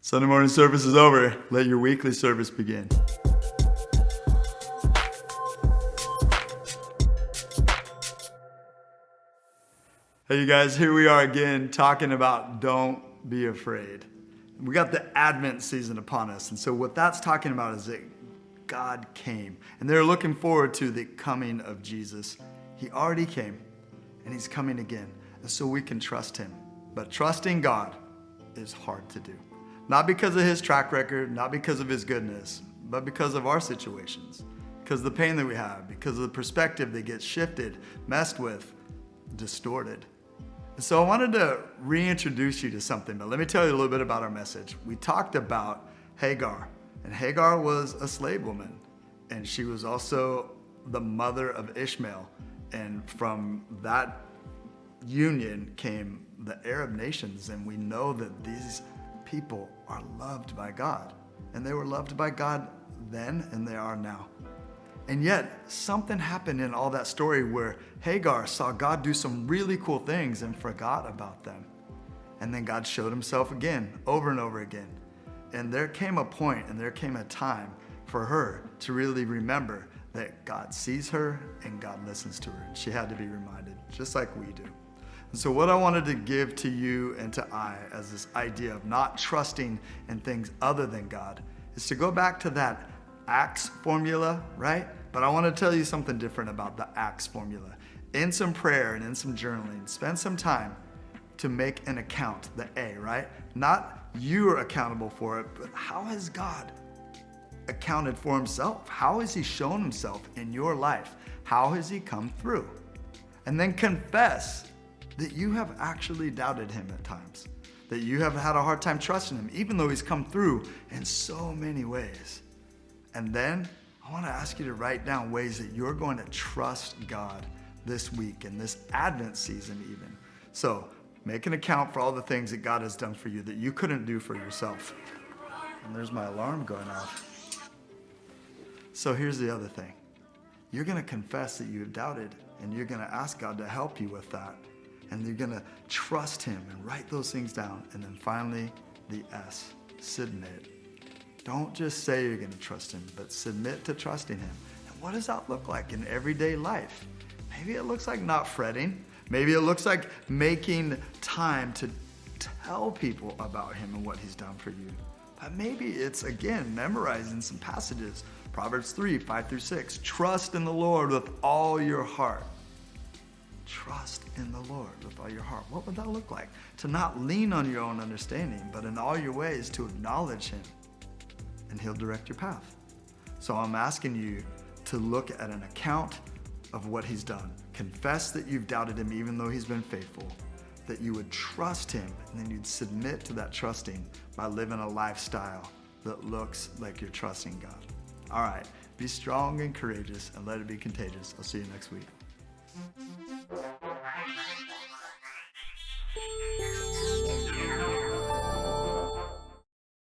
Sunday morning service is over. Let your weekly service begin. Hey, you guys, here we are again talking about don't be afraid. We got the Advent season upon us. And so what that's talking about is that God came. And they're looking forward to the coming of Jesus. He already came, and he's coming again. And so we can trust him. But trusting God is hard to do. Not because of his track record, not because of his goodness, but because of our situations. Because of the pain that we have, because of the perspective that gets shifted, messed with, distorted. And so I wanted to reintroduce you to something, but let me tell you a little bit about our message. We talked about Hagar, and Hagar was a slave woman, and she was also the mother of Ishmael. And from that union came the Arab nations, and we know that these people are loved by God, and they were loved by God then, and they are now. And yet something happened in all that story where Hagar saw God do some really cool things and forgot about them. And then God showed himself again, over and over again. And there came a point and there came a time for her to really remember that God sees her and God listens to her. And she had to be reminded, just like we do. And so what I wanted to give to you and to I as this idea of not trusting in things other than God is to go back to that Acts formula, right? But I want to tell you something different about the Acts formula. In some prayer and in some journaling, spend some time to make an account, the A, right? Not you are accountable for it, but how has God accounted for himself? How has he shown himself in your life? How has he come through? And then confess that you have actually doubted him at times, that you have had a hard time trusting him, even though he's come through in so many ways. And then I want to ask you to write down ways that you're going to trust God this week and this Advent season even. So make an account for all the things that God has done for you that you couldn't do for yourself. And there's my alarm going off. So here's the other thing. You're going to confess that you have doubted, and you're going to ask God to help you with that. And you're going to trust him and write those things down. And then finally, the S, submit. Don't just say you're going to trust him, but submit to trusting him. And what does that look like in everyday life? Maybe it looks like not fretting. Maybe it looks like making time to tell people about him and what he's done for you. But maybe it's, again, memorizing some passages. Proverbs 3, 5-6. Trust in the Lord with all your heart. Trust in the Lord with all your heart. What would that look like? To not lean on your own understanding, but in all your ways to acknowledge him, and he'll direct your path. So I'm asking you to look at an account of what he's done. Confess that you've doubted him even though he's been faithful, that you would trust him, and then you'd submit to that trusting by living a lifestyle that looks like you're trusting God. All right, be strong and courageous and let it be contagious. I'll see you next week.